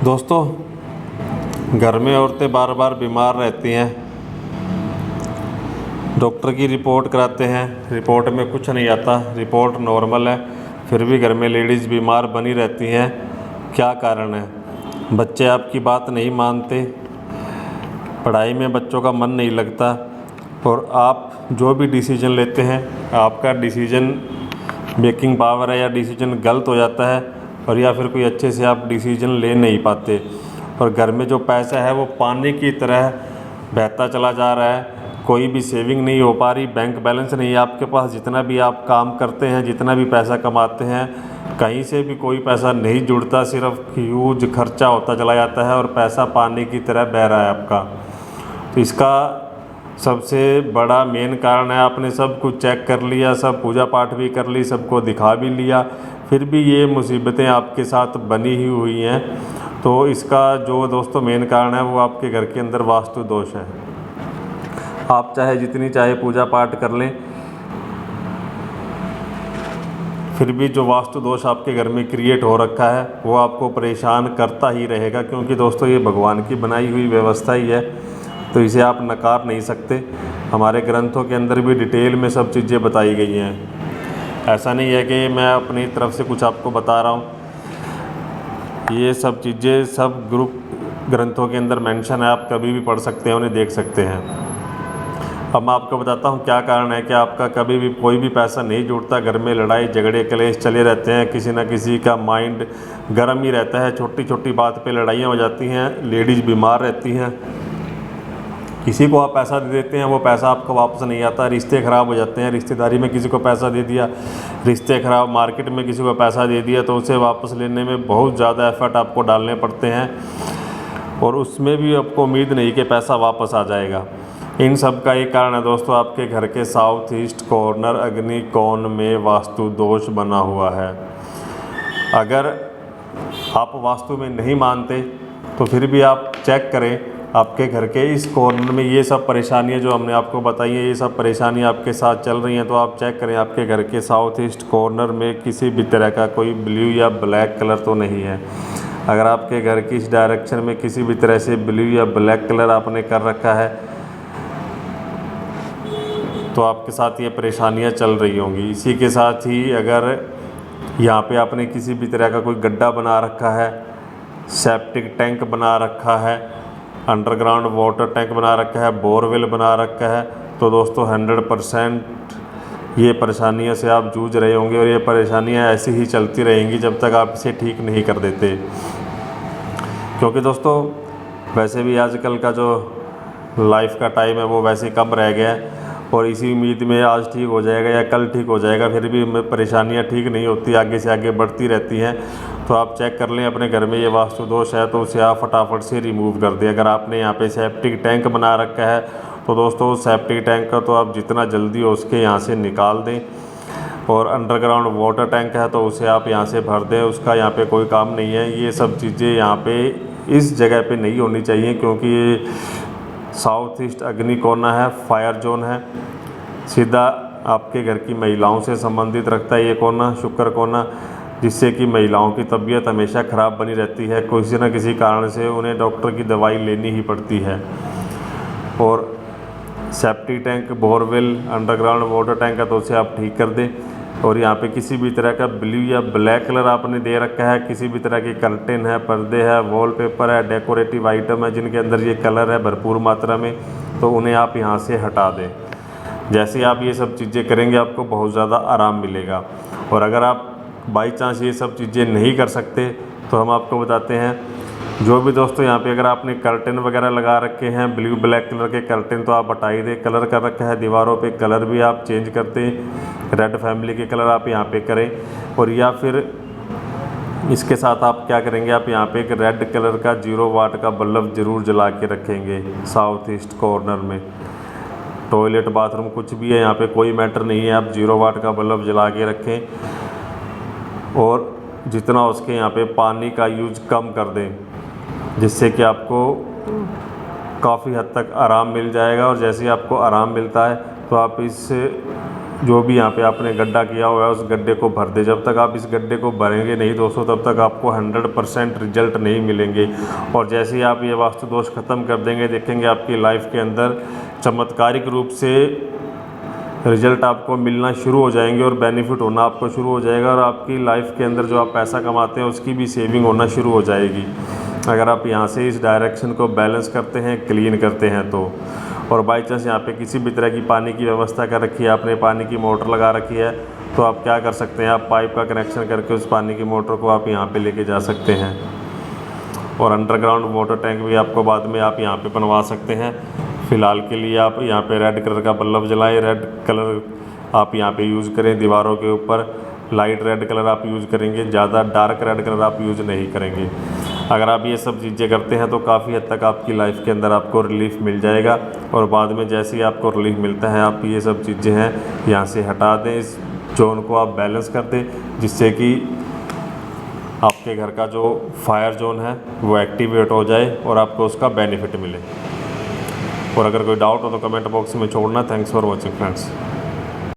दोस्तों, घर में औरतें बार बार बीमार रहती हैं। डॉक्टर की रिपोर्ट कराते हैं, रिपोर्ट में कुछ नहीं आता, रिपोर्ट नॉर्मल है, फिर भी घर में लेडीज़ बीमार बनी रहती हैं। क्या कारण है? बच्चे आपकी बात नहीं मानते, पढ़ाई में बच्चों का मन नहीं लगता, और आप जो भी डिसीजन लेते हैं, आपका डिसीजन मेकिंग पावर है या डिसीजन गलत हो जाता है, और या फिर कोई अच्छे से आप डिसीजन ले नहीं पाते। और घर में जो पैसा है वो पानी की तरह बहता चला जा रहा है, कोई भी सेविंग नहीं हो पा रही, बैंक बैलेंस नहीं है आपके पास। जितना भी आप काम करते हैं, जितना भी पैसा कमाते हैं, कहीं से भी कोई पैसा नहीं जुड़ता, सिर्फ यूज खर्चा होता चला जाता है और पैसा पानी की तरह बह रहा है आपका। तो इसका सबसे बड़ा मेन कारण है, आपने सब कुछ चेक कर लिया, सब पूजा पाठ भी कर ली, सबको दिखा भी लिया, फिर भी ये मुसीबतें आपके साथ बनी ही हुई हैं। तो इसका जो दोस्तों मेन कारण है वो आपके घर के अंदर वास्तु दोष है। आप चाहे जितनी चाहे पूजा पाठ कर लें, फिर भी जो वास्तु दोष आपके घर में क्रिएट हो रखा है वो आपको परेशान करता ही रहेगा, क्योंकि दोस्तों ये भगवान की बनाई हुई व्यवस्था ही है, तो इसे आप नकार नहीं सकते। हमारे ग्रंथों के अंदर भी डिटेल में सब चीज़ें बताई गई हैं। ऐसा नहीं है कि मैं अपनी तरफ से कुछ आपको बता रहा हूँ, ये सब चीज़ें सब ग्रुप ग्रंथों के अंदर मेंशन है, आप कभी भी पढ़ सकते हैं, उन्हें देख सकते हैं। अब मैं आपको बताता हूँ क्या कारण है कि आपका कभी भी कोई भी पैसा नहीं जुड़ता। घर में लड़ाई झगड़े कलेश चले रहते हैं, किसी न किसी का माइंड गर्म ही रहता है, छोटी छोटी बात पे लड़ाइयाँ हो जाती हैं, लेडीज़ बीमार रहती हैं। किसी को आप पैसा दे देते हैं, वो पैसा आपको वापस नहीं आता, रिश्ते ख़राब हो जाते हैं। रिश्तेदारी में किसी को पैसा दे दिया, रिश्ते ख़राब। मार्केट में किसी को पैसा दे दिया तो उसे वापस लेने में बहुत ज़्यादा एफर्ट आपको डालने पड़ते हैं, और उसमें भी आपको उम्मीद नहीं कि पैसा वापस आ जाएगा। इन सब का एक कारण है दोस्तों, आपके घर के साउथ ईस्ट कॉर्नर अग्नि कोण में वास्तु दोष बना हुआ है। अगर आप वास्तु में नहीं मानते तो फिर भी आप चेक करें, आपके घर के इस कॉर्नर में ये सब परेशानियां जो हमने आपको बताई हैं, ये सब परेशानियां आपके साथ चल रही हैं, तो आप चेक करें आपके घर के साउथ ईस्ट कॉर्नर में किसी भी तरह का कोई ब्लू या ब्लैक कलर तो नहीं है। अगर आपके घर की इस डायरेक्शन में किसी भी तरह से ब्लू या ब्लैक कलर आपने कर रखा है तो आपके साथ ये परेशानियां चल रही होंगी। इसी के साथ ही अगर यहाँ पे आपने किसी भी तरह का कोई गड्ढा बना रखा है, सेप्टिक टैंक बना रखा है, अंडरग्राउंड वाटर टैंक बना रखा है, बोरवेल बना रखा है, तो दोस्तों 100% ये परेशानियों से आप जूझ रहे होंगे, और ये परेशानियां ऐसी ही चलती रहेंगी जब तक आप इसे ठीक नहीं कर देते। क्योंकि दोस्तों वैसे भी आजकल का जो लाइफ का टाइम है वो वैसे कम रह गया है, और इसी उम्मीद में आज ठीक हो जाएगा या कल ठीक हो जाएगा, फिर भी परेशानियां ठीक नहीं होती, आगे से आगे बढ़ती रहती हैं। तो आप चेक कर लें अपने घर में ये वास्तु दोष है तो उसे आप फटाफट से रिमूव कर दें। अगर आपने यहाँ पे सेप्टिक टैंक बना रखा है तो दोस्तों सेप्टिक टैंक का तो आप जितना जल्दी हो उसके यहाँ से निकाल दें, और अंडरग्राउंड वाटर टैंक है तो उसे आप यहाँ से भर दें, उसका यहाँ पे कोई काम नहीं है। ये सब चीज़ें यहाँ पे इस जगह पे नहीं होनी चाहिए, क्योंकि ये साउथ ईस्ट अग्नि कोना है, फायर जोन है, सीधा आपके घर की महिलाओं से संबंधित रखता है ये कोना, शुक्र कोना, जिससे कि महिलाओं की तबीयत हमेशा ख़राब बनी रहती है, किसी न किसी कारण से उन्हें डॉक्टर की दवाई लेनी ही पड़ती है। और septic tank, borewell, underground water tank है तो उसे आप ठीक कर दें। और यहाँ पे किसी भी तरह का ब्लू या ब्लैक कलर आपने दे रखा है, किसी भी तरह की कर्टेन है, पर्दे है, वॉलपेपर है, डेकोरेटिव आइटम है जिनके अंदर ये कलर है भरपूर मात्रा में, तो उन्हें आप यहाँ से हटा दें। जैसे आप ये सब चीज़ें करेंगे आपको बहुत ज़्यादा आराम मिलेगा। और अगर आप बाई चांस ये सब चीज़ें नहीं कर सकते तो हम आपको बताते हैं, जो भी दोस्तों यहाँ पे अगर आपने कर्टेन वगैरह लगा रखे हैं ब्लू ब्लैक कलर के कर्टेन तो आप हटा ही दें। कलर कर रखा है दीवारों पे, कलर भी आप चेंज करते हैं, रेड फैमिली के कलर आप यहाँ पे करें। और या फिर इसके साथ आप क्या करेंगे, आप यहाँ पे एक रेड कलर का 0 वाट का बल्ब ज़रूर जला के रखेंगे साउथ ईस्ट कॉर्नर में। टॉयलेट बाथरूम कुछ भी है यहाँ पे कोई मैटर नहीं है, आप 0 वाट का बल्ब जला के रखें, और जितना उसके यहाँ पे पानी का यूज कम कर दें, जिससे कि आपको काफ़ी हद तक आराम मिल जाएगा। और जैसे ही आपको आराम मिलता है तो आप इस जो भी यहाँ पे आपने गड्ढा किया हुआ है उस गड्ढे को भर दे। जब तक आप इस गड्ढे को भरेंगे नहीं दोस्तों तब तक आपको 100% रिजल्ट नहीं मिलेंगे। और जैसे ही आप ये वास्तु दोष ख़त्म कर देंगे, देखेंगे आपकी लाइफ के अंदर चमत्कारिक रूप से रिजल्ट आपको मिलना शुरू हो जाएंगे और बेनिफिट होना आपको शुरू हो जाएगा। और आपकी लाइफ के अंदर जो आप पैसा कमाते हैं उसकी भी सेविंग होना शुरू हो जाएगी, अगर आप यहाँ से इस डायरेक्शन को बैलेंस करते हैं, क्लीन करते हैं तो। और बाई चांस यहाँ पे किसी भी तरह की पानी की व्यवस्था कर रखी है, आपने पानी की मोटर लगा रखी है, तो आप क्या कर सकते हैं, आप पाइप का कनेक्शन करके उस पानी की मोटर को आप यहाँ पे लेके जा सकते हैं। और अंडरग्राउंड वाटर टैंक भी आपको बाद में आप यहाँ पे बनवा सकते हैं। फ़िलहाल के लिए आप यहाँ पे रेड कलर का बल्ब जलाएं, रेड कलर आप यहाँ पे यूज़ करें दीवारों के ऊपर। लाइट रेड कलर आप यूज़ करेंगे, ज़्यादा डार्क रेड कलर आप यूज़ नहीं करेंगे। अगर आप ये सब चीज़ें करते हैं तो काफ़ी हद तक आपकी लाइफ के अंदर आपको रिलीफ मिल जाएगा। और बाद में जैसे ही आपको रिलीफ मिलता है, आप ये सब चीज़ें हैं यहाँ से हटा दें, इस जोन को आप बैलेंस कर दें, जिससे कि आपके घर का जो फायर जोन है वो एक्टिवेट हो जाए और आपको उसका बेनिफिट मिले। और अगर कोई डाउट हो तो कमेंट बॉक्स में छोड़ना। Thanks for watching friends.